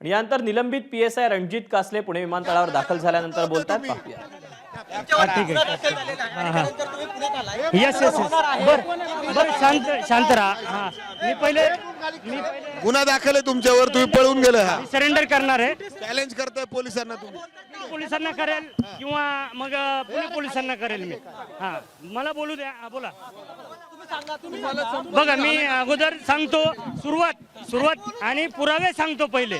आणि यानंतर निलंबित PSI रणजित कासले पुणे विमानतळावर दाखल झाल्यानंतर बोलतात. पाहूया. ठीक आहे. येस येस बर शांत राहा. हा मी पहिले गुन्हा दाखल आहे तुमच्यावर, तुम्ही पळून गेले. हा सरेंडर करणार आहे. चॅलेंज करताय पोलिसांना तुम्ही. पोलिसांना करेल किंवा मग पुणे पोलिसांना करेल मी. हा मला बोलू द्या. बोला. बघा मी अगोदर सांगतो सुरुवात आणि पुरावे सांगतो पहिले.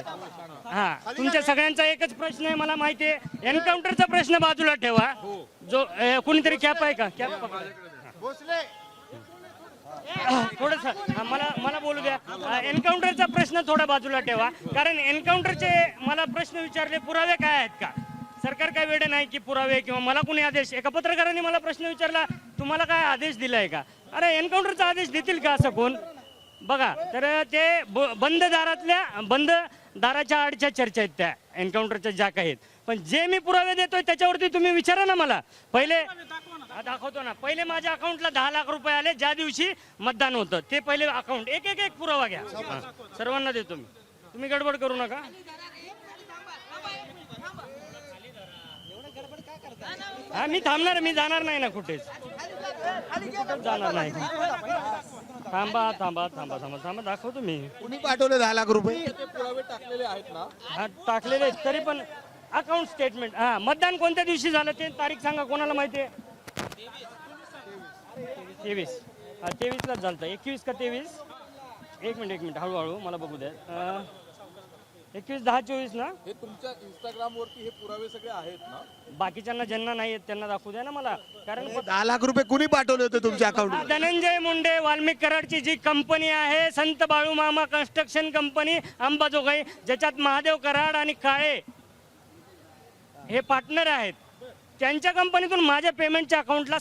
हा तुमच्या सगळ्यांचा एकच प्रश्न आहे, मला माहिती आहे. एन्काउंटरचा प्रश्न बाजूला ठेवा. जो कुणीतरी कॅप आहे का? कॅप थोडस मला बोलू द्या. एन्काउंटरचा प्रश्न थोडा बाजूला ठेवा, कारण एन्काउंटरचे मला प्रश्न विचारले पुरावे काय आहेत का? सरकार काय वेळ नाही की पुरावे किंवा मला कुणी आदेश. एका पत्रकाराने मला प्रश्न विचारला, तुम्हाला काय आदेश दिलाय का? अरे एन्काउंटरचा आदेश देतील का असं कोण? बघा तर ते बंद दाराच्या आडच्या चर्चा आहेत त्या एन्काउंटरच्या ज्या काही आहेत. पण जे मी पुरावे देतोय त्याच्यावरती तुम्ही विचारा ना मला. पहिले दाखवतो ना. पहिले माझ्या अकाउंटला 10 लाख रुपये आले ज्या दिवशी मतदान होतं. ते पहिले अकाउंट एक पुरावा घ्या. सर्वांना देतो मी. तुम्ही गडबड करू नका. हा मी थांबणार, मी जाणार नाही ना कुठेच. जाणार नाही. थांबा दाखवतो मी. कुणी पाठवले 10 लाख रुपये? टाकलेले आहेत ना? हा टाकलेले आहेत, तरी पण अकाउंट स्टेटमेंट. हा मतदान कोणत्या दिवशी झालं ते तारीख सांगा, कोणाला माहिती आहे? 23. हा 23लाच झालं. 21 का 23? एक मिनिट हळूहळू मला बघू द्या. 21/10/24 ना? हे तुमच्या इंस्टाग्राम वरती हे पुरावे सगळे आहेत ना? बाकीच्यांना ज्यांना नाही आहेत त्यांना दाखवू द्या ना मला. कारण 10 लाख रुपये कुणी पाठवले होते तुमच्या अकाउंटला? धनंजय मुंडे वाल्मिक कराडची जी कंपनी आहे, संत बाळूमामा कन्स्ट्रक्शन कंपनी अंबाजोगाई, ज्याच्यात महादेव कराड आणि काळे हे पार्टनर आहेत, त्यांच्या कंपनीतून माझ्या पेमेंटच्या अकाउंटला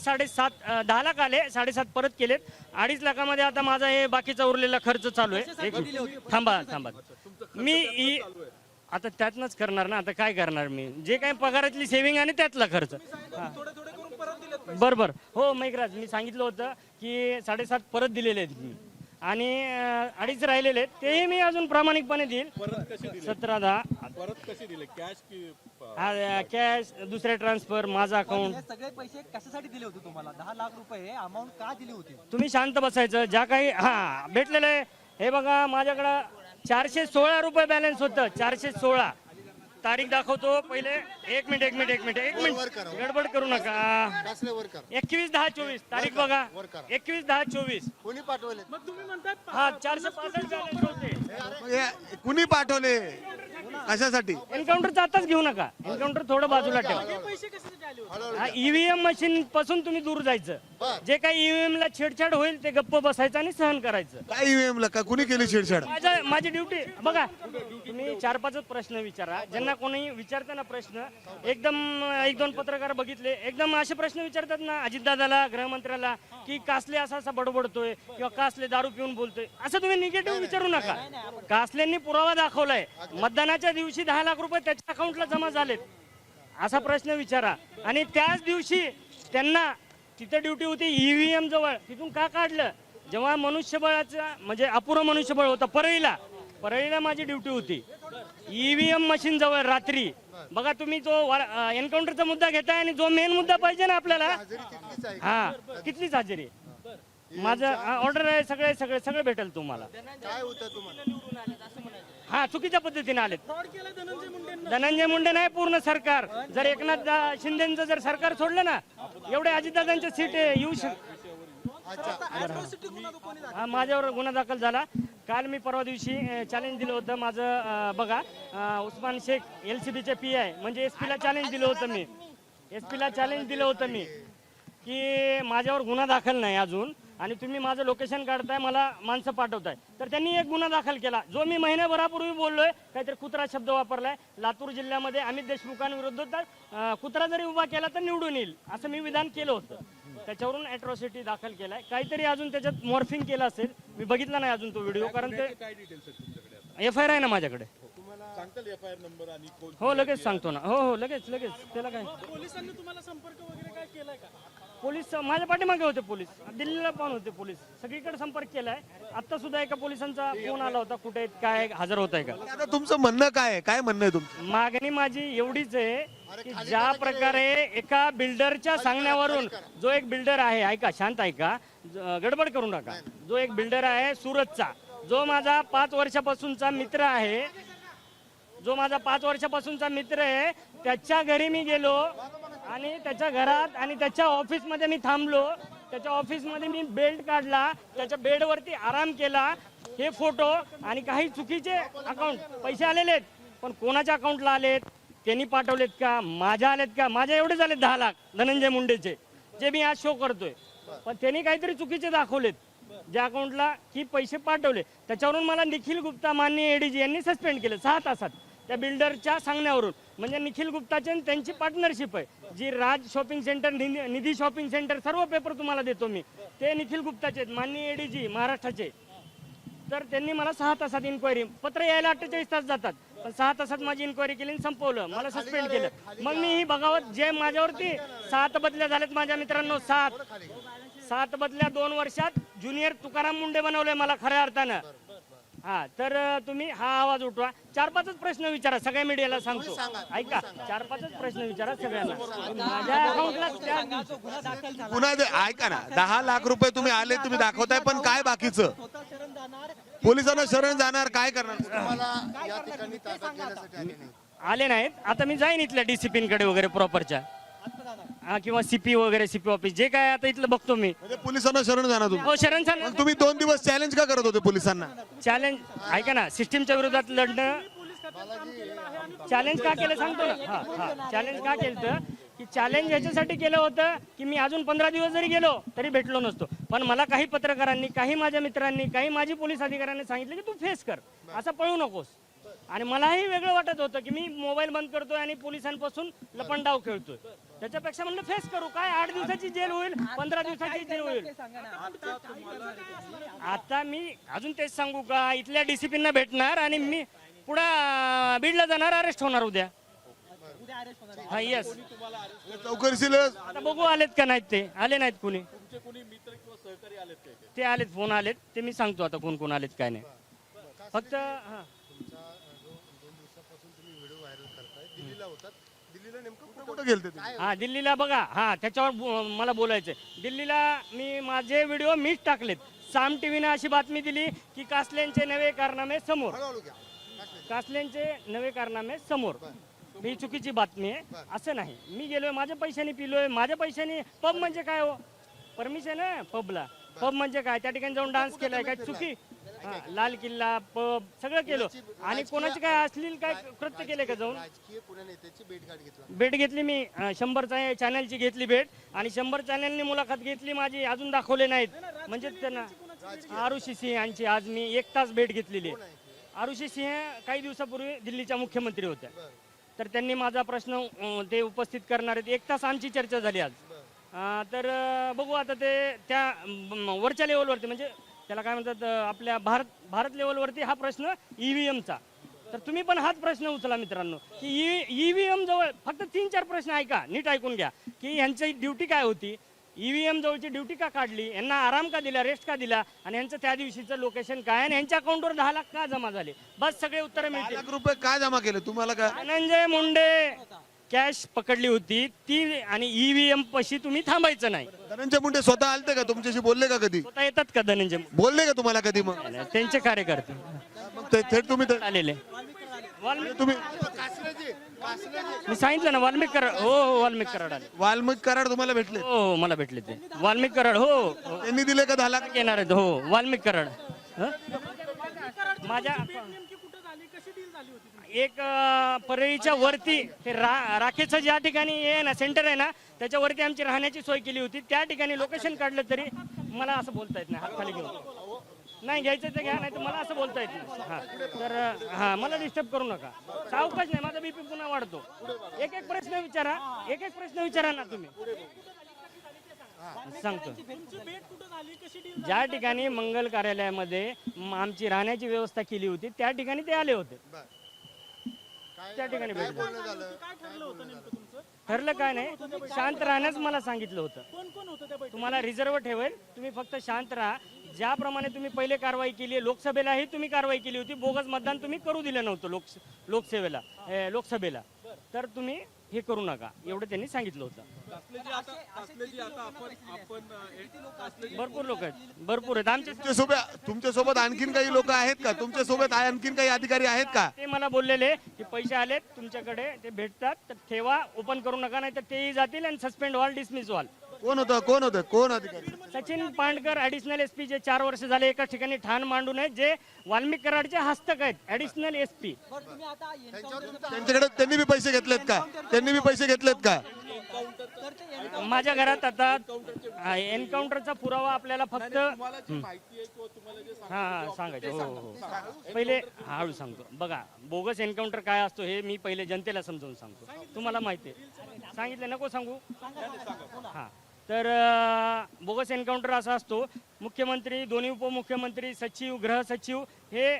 10 लाख आले. 7.5 परत केलेत. 2.5 लाखामध्ये आता माझा हे बाकीचा उरलेला खर्च चालू आहे. थांबा मी आता त्यातनंच करणार ना. आता काय करणार मी? जे काही पगारातली सेव्हिंग आणि त्यातला खर्च. बरोबर. हो मैकराज, मी सांगितलं होतं की 7.5 परत दिलेले आहेत मी आणि 2.5 राहिलेले आहेत. तेही मी अजून प्रामाणिकपणे देईल. 17-10 परत कसे दिले? कॅश की कॅश, दुसरे ट्रान्सफर, माझा अकाउंट. सगळे पैसे कशासाठी दिले होते तुम्हाला? 10 लाख रुपये अमाऊंट का दिली होती? तुम्ही शांत बसायचं. ज्या काही भेटलेलं आहे हे बघा, माझ्याकडं 416 रुपये बॅलन्स होतं. 416. तारीख दाखवतो पहिले. एक मिनिट गडबड करू नका. 21/10/24 तारीख बघा. 21/10/24. कुणी पाठवले? मग तुम्ही म्हणतात हा 465 बॅलन्स होते. कुणी पाठवले? कशासाठी? एन्काउंटरचा आताच घेऊ नका. एन्काउंटर थोडं बाजूला ठेवा. पैसे कशासाठी आले होते? हा ईव्हीएम मशीन पासून तुम्ही दूर जायचं. जे काही ईव्हीएम ला छेडछाड होईल ते गप्प बसायचं आणि सहन करायचं. काय ईव्हीएम ला का कुणी केली छेडछाड? माझी ड्युटी बघा. तुम्ही 4-5 प्रश्न विचारा. ज्यांना कोणी विचारताना प्रश्न एकदम 1-2 पत्रकार बघितले एकदम असे प्रश्न विचारतात ना अजितदादाला, गृहमंत्र्याला, की कासले असा बडबडतोय किंवा कासले दारू पिऊन बोलतोय, असं तुम्ही निगेटिव्ह विचारू नका. कासलेंनी पुरावा दाखवलाय. मतदानाच्या दिवशी 10 लाख रुपये त्याच्या अकाउंटला जमा झालेत, असा प्रश्न विचारा. आणि त्याच दिवशी त्यांना तिथे ड्युटी होती ईव्हीएम जवळ. तिथून का काढलं? जेव्हा मनुष्यबळाचा म्हणजे अपुरं मनुष्यबळ होतं परळीला माझी ड्युटी होती. ईव्हीएम मशीन जवळ रात्री. बघा तुम्ही जो एन्काउंटरचा मुद्दा घेताय आणि जो मेन मुद्दा पाहिजे ना आपल्याला, हा कितलीच हजेरी. माझं ऑर्डर आहे. सगळे भेटेल तुम्हाला. काय होतं तुम्हाला? हा चुकीच्या पद्धतीने आलेत. धनंजय मुंडे नाही, पूर्ण सरकार. जर एकनाथ शिंदेचं जर सरकार सोडलं ना, एवढे अजितदादांच्या सीट येऊ हा माझ्यावर गुन्हा दाखल झाला. काल मी परवा दिवशी चॅलेंज दिलं होतं माझं. बघा उस्मान शेख LCBचे PI म्हणजे SP ला चॅलेंज दिलं होतं मी की माझ्यावर गुन्हा दाखल नाही अजून आणि तुम्ही माझं लोकेशन काढताय, मला माणसं पाठवताय. तर त्यांनी एक गुन्हा दाखल केला जो मी महिन्याभरापूर्वी बोललोय. काहीतरी कुत्रा शब्द वापरलाय. लातूर जिल्ह्यामध्ये अमित देशमुखांविरुद्ध कुत्रा जरी उभा केला तर निवडून येईल असं मी विधान केलं होतं. त्याच्यावरून अॅट्रॉसिटी दाखल केलाय. काहीतरी अजून त्याच्यात मॉर्फिंग केलं असेल. मी बघितला नाही अजून तो व्हिडिओ, कारण ते FIR आहे ना माझ्याकडे. FIR नंबर आणि हो लगेच सांगतो ना. हो लगेच त्याला काय. पोलिसांनी तुम्हाला संपर्क वगैरे काय केलाय का? पोलीस माझ्या पाठीमागे होते, पोलीस दिल्लीला पण होते, पोलीस सगळीकडे संपर्क केलाय. आता सुद्धा एका पोलिसांचा फोन आला होता, कुठे आहेत, काय हजर होत आहे का. आता तुमचं म्हणणं काय आहे? काय म्हणणं आहे तुमचं? मागणी माझी एवढीच आहे की ज्या प्रकारे एका बिल्डरच्या सांगण्यावरून, जो एक बिल्डर आहे, ऐका शांत ऐका, गडबड करू नका, जो एक बिल्डर आहे सुरतचा, जो माझा 5 वर्षापासूनचा मित्र आहे, त्याच्या घरी मी गेलो आणि त्याच्या घरात आणि त्याच्या ऑफिसमध्ये मी थांबलो. त्याच्या ऑफिसमध्ये मी बेल्ट काढला, त्याच्या बेडवरती आराम केला. हे फोटो आणि काही चुकीचे अकाउंट, पैसे आलेले आहेत, पण कोणाच्या अकाउंटला आलेत, त्यांनी पाठवलेत का, माझ्या आलेत का, माझ्या एवढे झाले 10 लाख धनंजय मुंडेचे, जे मी आज शो करतोय. पण त्यांनी काहीतरी चुकीचे दाखवलेत ज्या अकाउंटला की पैसे पाठवले. त्याच्यावरून मला निखिल गुप्ता माननीय एडीजी यांनी सस्पेंड केलं 6 तासात त्या बिल्डरच्या सांगण्यावरून. म्हणजे निखिल गुप्ताची आणि त्यांची पार्टनरशिप आहे, जी राज शॉपिंग सेंटर, निधी शॉपिंग सेंटर, सर्व पेपर तुम्हाला देतो मी, ते निखिल गुप्ताचे आहेत, माननीय एडीजी महाराष्ट्राचे. तर त्यांनी मला 6 तासात इन्क्वायरी, पत्र यायला 48 तास जातात, पण 6 तासात माझी इन्क्वायरी केली आणि संपवलं, मला सस्पेंड केलं. मग मी ही बघावत, जे माझ्यावरती 7 बदल्या झाल्यात माझ्या मित्रांनो, 7 बदल्या 2 वर्षात ज्युनियर तुकाराम मुंडे बनवलंय मला खऱ्या अर्थानं. हा, तर तुम्ही हा आवाज उठवा, 4-5 प्रश्न विचारा, सगळ्या मीडियाला सांगतो, ऐका, 4-5 प्रश्न विचारा सगळ्यांना. माझ्या अकाउंटला पुन्हा ऐका ना, 10 लाख रुपये तुम्ही आले, तुम्ही दाखवताय, पण काय बाकीचं? पोलिसांना शरण जाणार, काय करणार? आले नाहीत. आता मी जाईन इथल्या डिसिप्लिनकडे वगैरे प्रॉपरच्या, किंवा सीपी वगैरे, सीपी ऑफिस, जे काय आता इथलं बघतो मी. म्हणजे पोलिसांना शरण जाणार तुम्ही? हो, शरण झालं. मग तुम्ही 2 दिवस चॅलेंज का करत होते पोलिसांना? चॅलेंज ऐका ना, सिस्टीमच्या विरोधात लढणं. चॅलेंज का केलं सांगतो ना. हा, चॅलेंज का केलं की चॅलेंज ह्याच्यासाठी केलं होतं की मी अजून 15 दिवस जरी गेलो तरी भेटलो नसतो. पण मला काही पत्रकारांनी, काही माझ्या मित्रांनी, काही माझी पोलीस अधिकाऱ्यांनी सांगितलं की तू फेस कर, असं पळू नकोस. आणि मलाही वेगळं वाटत होतं की मी मोबाईल बंद करतोय आणि पोलिसांपासून लपंडाव खेळतोय. त्याच्यापेक्षा म्हणलं फेस करू, काय 8 दिवसाची जेल होईल, 15 दिवसाची जेल होईल. आता मी अजून तेच सांगू का, इथल्या डिसिप्लिनला भेटणार आणि मी पुढे बीडला जाणार, अरेस्ट होणार उद्या. हा, येस. चौकशीला आता बघू आलेत का नाहीत, ते आले नाहीत कोणी. ते आलेत, फोन आलेत, ते मी सांगतो आता कोण कोण आलेत काय नाही. फक्त हा, कुठं गेलते तुम्ही? हा, दिल्लीला बघा, हा त्याच्यावर मला बोलायचंय. दिल्लीला मी माझे व्हिडिओ मीच टाकलेत. साम टीव्हीनं अशी बातमी दिली की कासलेंचे नवे कारनामे समोर, कासलेंचे नवे कारनामे समोर. ही चुकीची बातमी आहे, असं नाही. मी गेलोय, माझ्या पैशाने पिलोय, माझ्या पैशाने. पब म्हणजे काय हो, परमिशन आहे पबला? पब म्हणजे काय? त्या ठिकाणी जाऊन डान्स केलाय, काय चुकी? हा, लाल किल्ला, पब सगळं केलं. आणि कोणाची काय अश्लील काय कृत्य केले का जाऊन? भेट घेतली मी, 100 चॅनलची घेतली भेट, आणि 100 चॅनलनी मुलाखत घेतली माझी, अजून दाखवले नाहीत. म्हणजे त्यांना आरुषी सिंह यांची आज मी 1 तास भेट घेतलेली आहे. आरुषी सिंह काही दिवसापूर्वी दिल्लीच्या मुख्यमंत्री होत्या, तर त्यांनी माझा प्रश्न ते उपस्थित करणार आहेत. 1 तास आमची चर्चा झाली आज. तर बघू आता ते त्या वरच्या लेवलवरती, म्हणजे त्याला काय म्हणतात, आपल्या भारत लेवलवरती हा प्रश्न ईव्हीएमचा. तर तुम्ही पण हाच प्रश्न उचला मित्रांनो, की ईव्हीएम जवळ फक्त 3-4 प्रश्न ऐका, नीट ऐकून घ्या, की यांची ड्युटी काय होती, ईव्हीएम जवळची ड्युटी का काढली, यांना आराम का दिला, रेस्ट का दिला, आणि यांचं त्या दिवशीचं लोकेशन काय, आणि यांच्या अकाउंटवर 10 लाख का जमा झाले. बस सगळे उत्तर 10 मिळतील. लाख रुपये काय जमा केले तुम्हाला? काय धनंजय मुंडे कॅश पकडली होती ती, आणि ईव्हीएम पशी तुम्ही थांबायचं नाही. धनंजय मुंडे स्वतः आलते का तुमच्याशी? बोलले का कधी? स्वतः येतात का धनंजय? बोलले का तुम्हाला कधी? मग त्यांचे कार्यकर्ते मग थेट तुम्ही आलेले. तुम्ही मी सांगितलं ना, वाल्मिक कराड. हो, वाल्मिक कराड आले. वाल्मिक कराड तुम्हाला भेटले? हो, मला भेटले ते वाल्मिक कराड. हो, त्यांनी दिले का 10 लाख? येणार आहेत. हो, वाल्मिक कराड. माझ्या एक परळीच्या वरती ते राखेचं ज्या ठिकाणी आहे ना, सेंटर आहे ना, त्याच्यावरती आमची राहण्याची सोय केली होती. त्या ठिकाणी लोकेशन काढलं तरी मला असं बोलता येत नाही, हात खाली घेऊन. नाही घ्यायचं तर घ्या, नाही तर मला असं बोलता येत नाही. हा, तर हा, मला डिस्टर्ब करू नका. सावकाश नाही, माझा बीपी पुन्हा वाढतो. एक प्रश्न विचारा, एक प्रश्न विचारा ना तुम्ही. सांगतो, ज्या ठिकाणी मंगल कार्यालयामध्ये आमची राहण्याची व्यवस्था केली होती त्या ठिकाणी ते आले होते. त्या ठिकाणी भेट झाली. ठरलं काय नाही, शांत राहण्यास मला सांगितलं होतं. तुम्हाला रिझर्व ठेवेल, तुम्ही फक्त शांत राहा. ज्याप्रमाणे तुम्ही पहिले कारवाई केली आहे, लोकसभेलाही तुम्ही कारवाई केली होती, बोगस मतदान तुम्ही करू दिलं नव्हतं लोकसभेला, तर तुम्ही हे करू नका एवढं त्यांनी सांगितलं होतं. भरपूर लोक आहेत आमच्या तुमच्यासोबत आणखीन काही लोक आहेत का? तुमच्यासोबत आणखीन काही अधिकारी आहेत का? ते मला बोललेले की पैसे आलेत तुमच्याकडे, ते भेटतात तर ठेवा, ओपन करू नका, नाही तर तेही जातील आणि सस्पेंड व्हाल, डिसमिस व्हाल. कोण अधिकारी? सचिन पांडकर ऍडिशनल एसपी, जे 4 वर्ष झाले एका ठिकाणी ठाण मांडून आहेत, जे वाल्मिक कराडचे हस्तक आहेत, ऍडिशनल एसपी. बरं, तुम्ही आता त्यांच्याकडे त्यांनी बी पैसे घेतलेत का? तर ते माझ्या घरात आता एन्काउंटरचा पुरावा आपल्याला फक्त हा सांगायचं. हो पहिले हळू सांगतो. बघा, बोगस एन्काउंटर काय असतो हे मी पहिले जनतेला समजावून सांगतो. तुम्हाला माहिती आहे, सांगितलं नको सांगू. हा, तर बोगस एन्काउंटर असा असतो, मुख्यमंत्री, दोन्ही उपमुख्यमंत्री, सचिव, गृह सचिव हे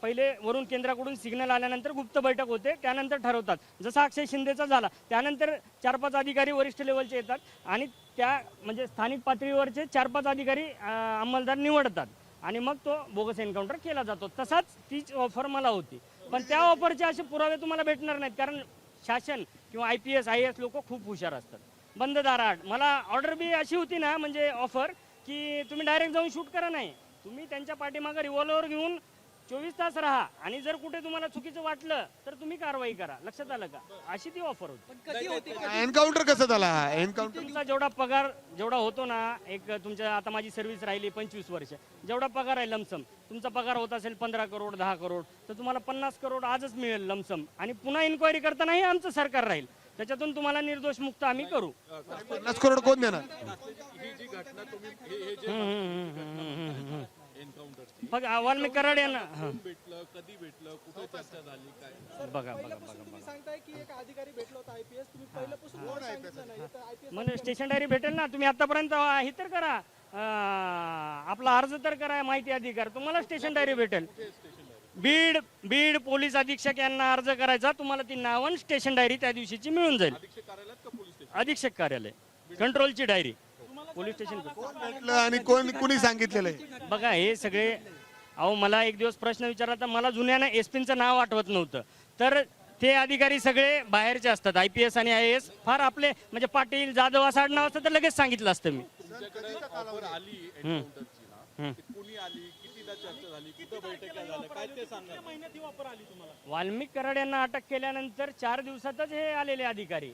पहिले वरून केंद्राकडून सिग्नल आल्यानंतर गुप्त बैठक होते, त्यानंतर ठरवतात. जसा अक्षय शिंदेचा झाला, त्यानंतर 4-5 अधिकारी वरिष्ठ लेवलचे येतात आणि त्या म्हणजे स्थानिक पातळीवरचे 4-5 अधिकारी अंमलदार निवडतात आणि मग तो बोगस एन्काउंटर केला जातो. तसाच तीच ऑफर मला होती, पण त्या ऑफरचे असे पुरावे तुम्हाला भेटणार नाहीत, कारण शासन किंवा IPS IAS लोक खूप हुशार असतात. बंद दाराआड मला ऑर्डर बी अशी होती ना, म्हणजे ऑफर की तुम्ही डायरेक्ट जाऊन शूट करा, नाही, तुम्ही त्यांच्या पाठीमागे रिव्हॉल्वर घेऊन 24 तास राहा आणि जर कुठे तुम्हाला चुकीचं वाटलं तर तुम्ही कारवाई करा. लक्षात आलं का? अशी ती ऑफर होती. कधी होते? एन्काउंटर कसं झाला? एन्काउंटर तुमचा जेवढा पगार जेवढा होतो ना, एक तुमच्या आता माझी सर्व्हिस राहिली 25 वर्ष, जेवढा पगार आहे लमसम, तुमचा पगार होत असेल 15 करोड 10 करोड, तर तुम्हाला 50 करोड आजच मिळेल लमसम, आणि पुन्हा इन्क्वायरी करतानाही आमचं सरकार राहील, त्याच्यातून तुम्हाला निर्दोष मुक्त आम्ही करू. 50 करोड कोण देणार? बघा, वाल्मिक कराड यांना कधी भेटलं, कुठे चर्चा झाली, काय? बघा सांगताय की एक अधिकारी भेटला होता IPS, तुम्ही पहिल्यापासून कोण सांगितलं नाही, तर IPS म्हणजे स्टेशन डायरी भेटेल ना. तुम्ही आतापर्यंत हे तर करा, आपला अर्ज तर करा माहिती अधिकार, तुम्हाला स्टेशन डायरी भेटेल. बीड पोलीस अधीक्षक यांना अर्ज करायचा, तुम्हाला ती नावं स्टेशन डायरी त्या दिवशीची मिळून जाईल. अधीक्षक कार्यालय, कंट्रोलची डायरी, पोलीस स्टेशन. भेटलं आणि कुणी सांगितलेलं आहे? बघा, हे सगळे अहो, मला एक दिवस प्रश्न विचारला तर मला जुन्यानं एसपीचं नाव आठवत नव्हतं, तर ते अधिकारी सगळे बाहेरचे असतात. IPS आणि IAS फार आपले, म्हणजे पाटील जाधव असं आडनाव असतं तर लगेच सांगितलं असतं मी. वाल्मिक कराड यांना अटक केल्यानंतर 4 दिवसातच हे आलेले अधिकारी.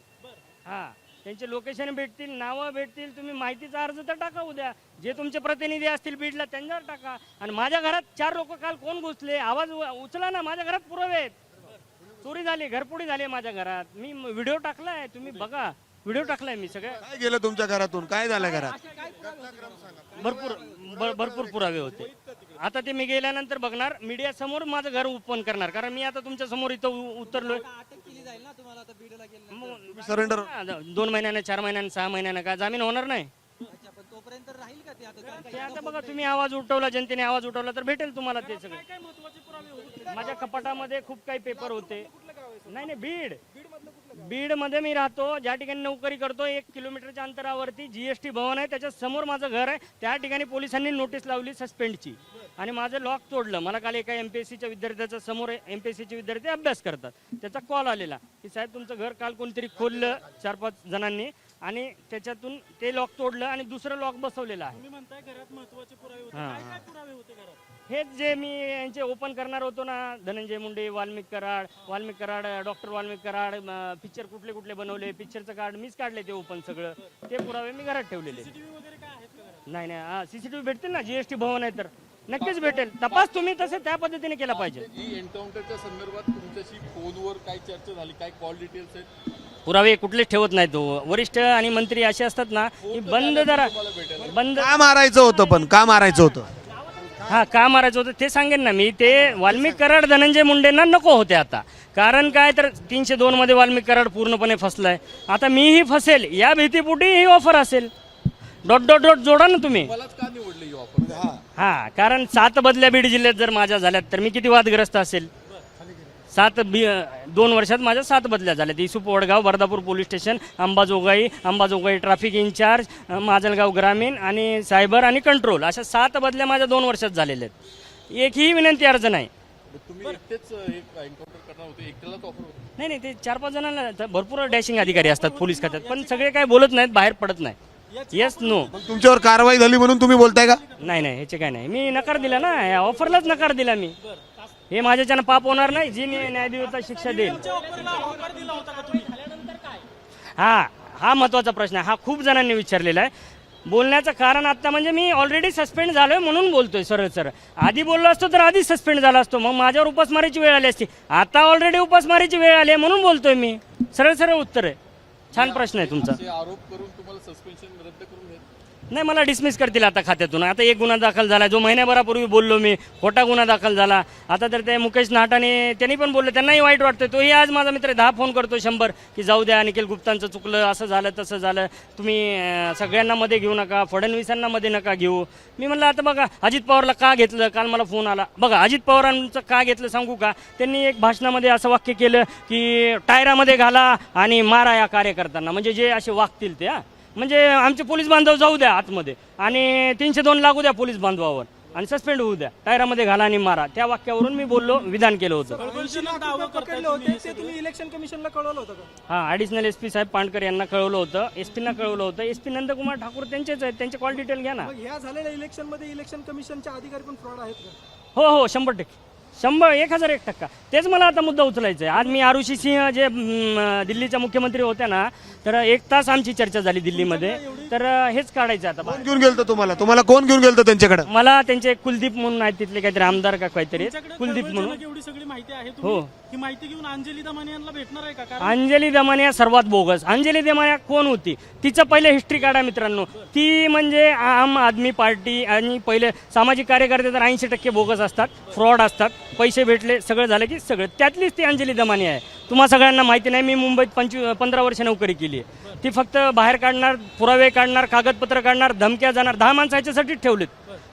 हा, त्यांचे लोकेशन भेटतील, नावं भेटतील, तुम्ही माहितीचा अर्ज तर टाका उद्या, जे तुमचे प्रतिनिधी असतील बीडला त्यांच्यावर टाका. आणि माझ्या घरात 4 लोक काल कोण घुसले, आवाज उचला ना, माझ्या घरात पुरावे आहेत. चोरी झाली, घरपुडी झाली माझ्या घरात, मी व्हिडिओ टाकलाय, तुम्ही बघा, व्हिडिओ टाकलाय मी सगळं. काय गेलं तुमच्या घरातून? काय झालं घरात? भरपूर पुरावे होते. आता ते मी गेल्यानंतर बघणार, मीडिया समोर माझं घर ओपन करणार, कारण मी आता तुमच्या समोर इथं उतरलोय. अटक केली जाईल ना तुम्हाला आता बीडला गेलं? सरेंडर 2 महिन्यानं, 4 महिन्यानं, 6 महिन्यानं का जामीन होणार नाही. अच्छा, पण तोपर्यंत राहील का ते? आता ते आता बघा, तुम्ही आवाज उठवला, जनतेने आवाज उठवला तर भेटेल तुम्हाला ते सगळं. माझ्या कपाटामध्ये खूप काही पेपर होते. नाही, बीड मध्ये मी राहतो, ज्या ठिकाणी नोकरी करतो, 1 किलोमीटरच्या अंतरावरती GST भवन आहे, त्याच्या समोर माझं घर आहे. त्या ठिकाणी पोलिसांनी नोटीस लावली सस्पेंडची आणि माझं लॉक तोडलं. मला काल एका MPSCच्या विद्यार्थ्याच्या समोर, MPSCचे विद्यार्थी अभ्यास करतात, त्याचा कॉल आलेला की साहेब तुमचं घर काल कोणतरी खोललं 4-5 जणांनी आणि त्याच्यातून ते लॉक तोडलं आणि दुसरं लॉक बसवलेलं आहे. म्हणताय घरात महत्त्वाचे पुरावे होते, काय पुरावे होते घरात? हेच जे मी यांचे ओपन करणार होतो ना, धनंजय मुंडे, वाल्मिक कराड, डॉक्टर वाल्मिक कराड, पिक्चर कुठले कुठले बनवले, पिक्चरचं कार्ड मीच काढले, ते ओपन सगळं, ते पुरावे मी घरात ठेवलेले. नाही, CCTV भेटतील ना, GST भवन आहे तर नक्कीच भेटेल. तपास तुम्ही तसे त्या पद्धतीने केला पाहिजे. ही एन्काउंटरच्या संदर्भात तुमच्याशी फोनवर काय चर्चा झाली, काय कॉल डिटेल्स आहेत? पुरावे कुठलेच ठेवत नाहीत. वरिष्ठ आणि मंत्री असे असतात ना, की बंद का मारायचं होतं? पण का मारायचं होतं? हा, का मारायचं होतं ते सांगेन ना मी. ते वाल्मिक कराड, धनंजय मुंडेंना नको होते आता, कारण काय तर 302 मध्ये वाल्मिक कराड पूर्णपणे फसलाय. आता मीही फसेल या भीतीपोटी ही ऑफर असेल. ... जोडा ना तुम्ही. मलाच का निवडली ही ऑफर? हा, कारण 7 बदल्या बीड जिल्ह्यात जर माझ्या झाल्यात तर मी किती वादग्रस्त असेल. 2 वर्षात माझ्या 7 बदल्या झाल्या. Yusuf Wadgaon, Bardapur police station, Ambajogai traffic incharge, Majalgaon ग्रामीण आणि सायबर आणि कंट्रोल, अशा 7 बदल्या माझ्या 2 वर्षात झालेल्या आहेत. एकही विनंती अर्ज नाही. तुम्ही एकटेच एक एन्काउंटर करणार होते, एकट्यालाच ऑफर होते? नाही, ते 4-5 जणांना तर भरपूर डॅशिंग अधिकारी असतात पोलीस खात्यात, पण सगळे काय बोलत नाहीत, बाहेर पडत नाही. Yes no. मग तुमच्यावर कारवाई झाली म्हणून तुम्ही बोलताय का? नाही ह्याचे काय नाही, मी नकार दिला ना, या ऑफरलाच नकार दिला मी. हे माझ्याच्यानं पाप होणार नाही, जी न्यायदेवता शिक्षा देईल. हा महत्वाचा प्रश्न आहे. हा खूप जणांनी विचारलेला आहे. बोलण्याचं कारण आता म्हणजे मी ऑलरेडी सस्पेंड झालोय म्हणून बोलतोय सरळ. आधी बोललो असतो तर आधीच सस्पेंड झाला असतो, मग माझ्यावर उपासमारीची वेळ आली असती. आता ऑलरेडी उपासमारीची वेळ आली आहे म्हणून बोलतोय मी. सरळ उत्तर आहे. छान प्रश्न आहे तुमचा. असे आरोप करून तुम्हाला सस्पेन्शन रद्द करून घेत नाही, मला डिसमिस करतील आता खात्यातून. आता एक गुन्हा दाखल झाला, जो महिन्याभरापूर्वी बोललो मी, खोटा गुन्हा दाखल झाला. आता तर ते मुकेश नाहटाने त्यांनी पण बोलले, त्यांनाही वाईट वाटतं. तोही आज माझा मित्र 10 फोन करतो 100 की जाऊ द्या, निखिल गुप्तांचं चुकलं, असं झालं तसं झालं, तुम्ही सगळ्यांना मध्ये घेऊ नका, फडणवीसांना मध्ये नका घेऊ. मी म्हणलं आता बघा, अजित पवारला का घेतलं, काल मला फोन आला. बघा, अजित पवारांचं का घेतलं सांगू का? त्यांनी एक भाषणामध्ये असं वाक्य केलं की टायरामध्ये घाला आणि मारा या कार्यकर्त्यांना, म्हणजे जे असे वागतील ते. म्हणजे आमचे पोलीस बांधव जाऊ द्या आतमध्ये आणि 302 लागू द्या पोलीस बांधवावर आणि सस्पेंड होऊ द्या, टायरामध्ये घाला आणि मारा. त्या वाक्यावरून मी बोललो, विधान केलं होतं. पकडले होते ते तुम्ही इलेक्शन कमिशनला कळवलं होतं का? हां, ॲडिशनल SP साहेब पाणकर यांना कळवलं होतं, SP-ना कळवलं होतं. SP नंदकुमार ठाकूर त्यांचेच आहेत, त्यांचे कॉल डिटेल घ्या ना. मग ह्या झालेल्या इलेक्शनमध्ये इलेक्शन कमिशनचे अधिकारी पण फ्रॉड आहेत का? हो 100%, 1001% तेच मला आता मुद्दा उचलायचा आहे. आज मी आरुषी सिंह जे दिल्लीच्या मुख्यमंत्री होत्या ना, तर 1 तास आमची चर्चा झाली दिल्लीमध्ये. तर हेच काढायचं आता. कोण घेऊन गेलतं तुम्हाला कोण घेऊन गेलतं त्यांच्याकडे? मला त्यांचे कुलदीप म्हणून आहेत, तिथले काहीतरी आमदार का काहीतरी कुलदीप म्हणून. एवढी सगळी माहिती आहे, हो, ही माहिती घेऊन अंजली दमाने यांना भेटणार आहे का? अंजली दमानिया सर्वात बोगस. अंजली दमानिया कोण होती? तिचं पहिले हिस्ट्री काढा मित्रांनो. ती म्हणजे आम आदमी पार्टी आणि पहिले सामाजिक कार्यकर्ते तर 80% बोगस असतात, फ्रॉड असतात. पैसे भेटले, सगळं झालं की सगळं. त्यातलीच ती अंजली दमानिया आहे. तुम्हा सगळ्यांना माहिती नाही, मी मुंबईत 15 वर्ष नोकरी केली आहे. ती फक्त बाहेर काढणार, पुरावे काढणार, कागदपत्र काढणार, धमक्या जाणार. 10 माणसं ह्याच्यासाठीच ठेवलेत.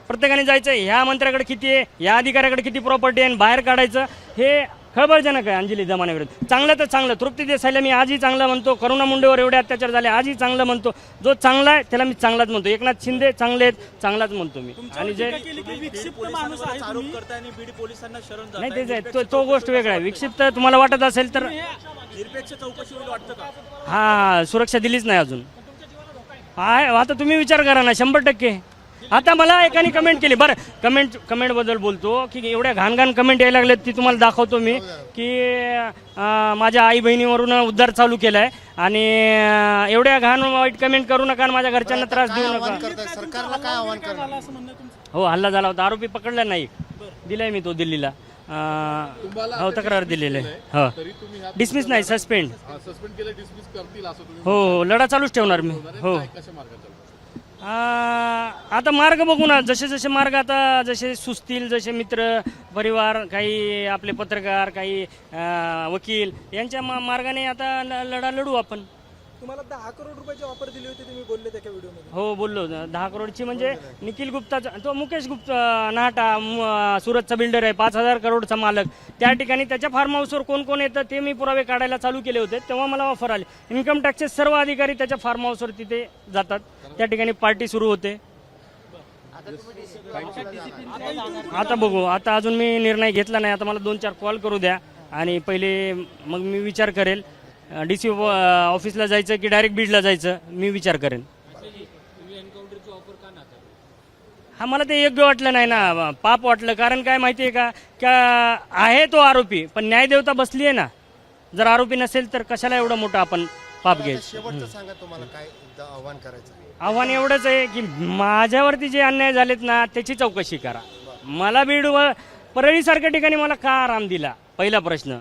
प्रत्येकाने जायचं, ह्या मंत्र्याकडे किती आहे, या अधिकाऱ्याकडे किती प्रॉपर्टी आहे, बाहेर काढायचं. हे खळबळजनक आहे अंजली दमानियाविरुद्ध. चांगलं तर चांगलं, तृप्ती देसाईला मी आजही चांगलं म्हणतो, करुणा मुंडेवर एवढे अत्याचार झाले आजही चांगलं म्हणतो. जो चांगला आहे त्याला मी चांगलाच म्हणतो. एकनाथ शिंदे चांगले आहेत, चांगलाच म्हणतो मी. आणि जे नाही तेच आहे, तो गोष्ट वेगळा आहे. विक्षिप्त तुम्हाला वाटत असेल तर हा, सुरक्षा दिलीच नाही अजून. आता तुम्ही विचार करा ना. 100%. आता मला एकाने कमेंट केली, बरं कमेंट बद्दल बोलतो की एवढ्या घाण कमेंट यायला लागल्यात, ती तुम्हाला दाखवतो मी. की माझ्या आई बहिणीवरून उद्धार चालू केलाय आणि एवढ्या घाण वाईट कमेंट करू नका आणि माझ्या घरच्यांना त्रास देऊ नका. सरकारला काय आव्हान करणार? हो, हल्ला झाला होता, आरोपी पकडला नाही, दिलाय मी तो दिल्लीला. हो, तक्रार दिलेली आहे. हो, तरी तुम्ही ह्या डिसमिस नाही, सस्पेंड. सस्पेंड केलं, डिसमिस करतील असं तुम्ही हो, लढा चालूच ठेवणार मी. हो, कशा मार्गात चालू? आता मार्ग बघू ना, जसे मार्ग आता जसे सुचतील, जसे मित्र परिवार, काही आपले पत्रकार, काही वकील यांच्या मार्गाने आता लढा लढू आपण. तुम्हाला 10 करोड रुपयाची ऑफर दिली होती, तुम्ही बोलले त्या व्हिडिओमध्ये. हो, बोललो 10 करोडची. म्हणजे निखिल गुप्ताचा, तो मुकेश नाहटा सुरतचा बिल्डर आहे, 5000 करोडचा मालक. त्या ठिकाणी त्याच्या फार्म हाऊसवर कोण कोण येतं ते मी पुरावे काढायला चालू केले होते. तेव्हा मला ऑफर आली. इन्कम टॅक्सचे सर्व अधिकारी त्याच्या फार्म हाऊसवर तिथे जातात, त्या ठिकाणी पार्टी सुरू होते. आता बघू, आता अजून मी निर्णय घेतला नाही. आता मला 2-4 कॉल करू द्या आणि पहिले मग मी विचार करेल DC ऑफिसला जायचं की डायरेक्ट बीडला जायचं, मी विचार करेन. हा, मला ते योग्य वाटलं नाही ना, पाप वाटलं. कारण काय माहिती आहे का आहे तो आरोपी, पण न्यायदेवता बसली आहे ना. जर आरोपी नसेल तर कशाला एवढं मोठं आपण पाप घ्यायचं. शेवटचं सांगा, तुम्हाला काय आव्हान करायचं? आव्हान एवढंच आहे की माझ्यावरती जे अन्याय झालेत ना, त्याची चौकशी करा. मला बीड परळीसारख्या ठिकाणी मला का आराम दिला? पहिला प्रश्न.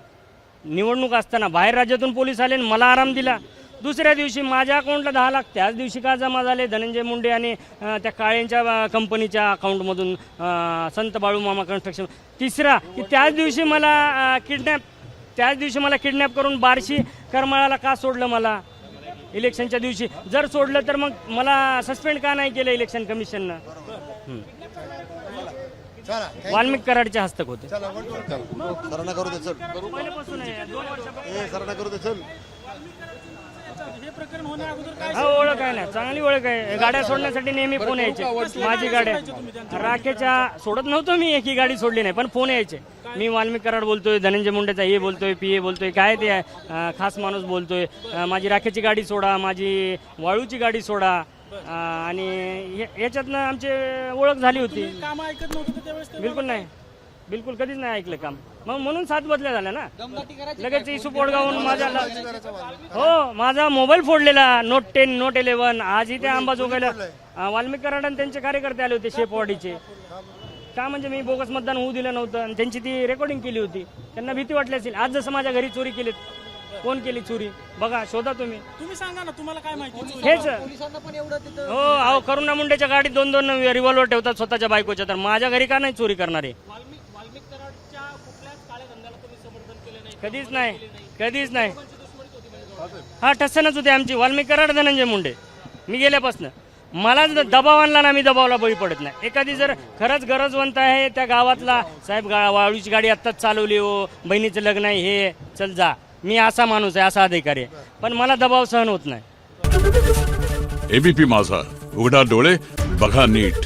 निवडणूक असताना बाहेर राज्यातून पोलीस आले आणि मला आराम दिला. दुसऱ्या दिवशी माझ्या अकाउंटला 10 लाख त्याच दिवशी का जमा झाले? धनंजय मुंडे आणि त्या काळेंच्या कंपनीच्या अकाउंटमधून, संत बाळूमामा कन्स्ट्रक्शन. तिसरा की त्याच दिवशी मला किडनॅप करून बार्शी करमाळाला का सोडलं मला इलेक्शनच्या दिवशी? जर सोडलं तर मग मला सस्पेंड का नाही केलं इलेक्शन कमिशननं? चला वाल्मिक कराडचे हस्तक होते. चला वन सरांना करू दे चल पहिल्यापासून आहे, 2 वर्षापासून. ए सरांना करू दे चल हे प्रकरण होण्या अगोदर काय हा, ओळख आहे ना, चांगली ओळख आहे. गाड्या सोडण्यासाठी नेहमी फोन यायचे. माझी गाड्या राखेच्या सोडत नव्हतो मी, एकही गाडी सोडली नाही, पण फोन यायचे. मी वाल्मिक कराड बोलतोय, धनंजय मुंडेचा हे बोलतोय, PA बोलतोय, काय ते खास माणूस बोलतोय, माझी राखेची गाडी सोडा, माझी वाळूची गाडी सोडा. आणि याच्यातनं आमची ओळख झाली होती. काम ऐकत नव्हतं तर त्यावेळेस ते बिलकुल नाही, बिलकुल कधीच नाही ऐकलं काम. मग म्हणून 7 बदल्या झाल्या ना. लगेच इशू पोडगावून माझा मोबाईल फोडलेला, नोट 10 नोट 11. आजही त्या अंबाजोगाईला वाल्मिक कराड आणि त्यांचे कार्यकर्ते आले होते, शेपवाडीचे. का म्हणजे मी बोगस मतदान होऊ दिलं नव्हतं आणि त्यांची ती रेकॉर्डिंग केली होती. त्यांना भीती वाटली असेल. आज जसं माझ्या घरी चोरी केली, कोण केली चोरी बघा, शोधा तुम्ही सांगा ना, तुम्हाला काय माहिती? हेच. पोलिसांना पण एवढं तिथं हो, अहो करुणा मुंडेच्या गाडीत 2-2 रिव्हॉल्वर ठेवतात स्वतःच्या बायकोच्या. तर माझ्या घरी का नाही चोरी करणारे? वाल्मिक कराडच्या कुठल्याच काळ्या धंद्याला तुम्ही समर्थन केलं नाही. कधीच नाही, कधीच नाही. हा, ठसनच होते आमची. वाल्मिक कराड, धनंजय मुंडे. मी गेल्यापासून मला दबाव आणला ना, मी दबावला बळी पडत नाही. एखादी जर खरंच गरजवंत आहे त्या गावातला, साहेब वाळूची गाडी आत्ताच चालवली हो, बहिणीचं लग्न आहे, हे चल जा, मी असा माणूस आहे, असा अधिकारी आहे. पण मला दबाव सहन होत नाही. एबीपी माझा, उघडा डोळे बघा नीट.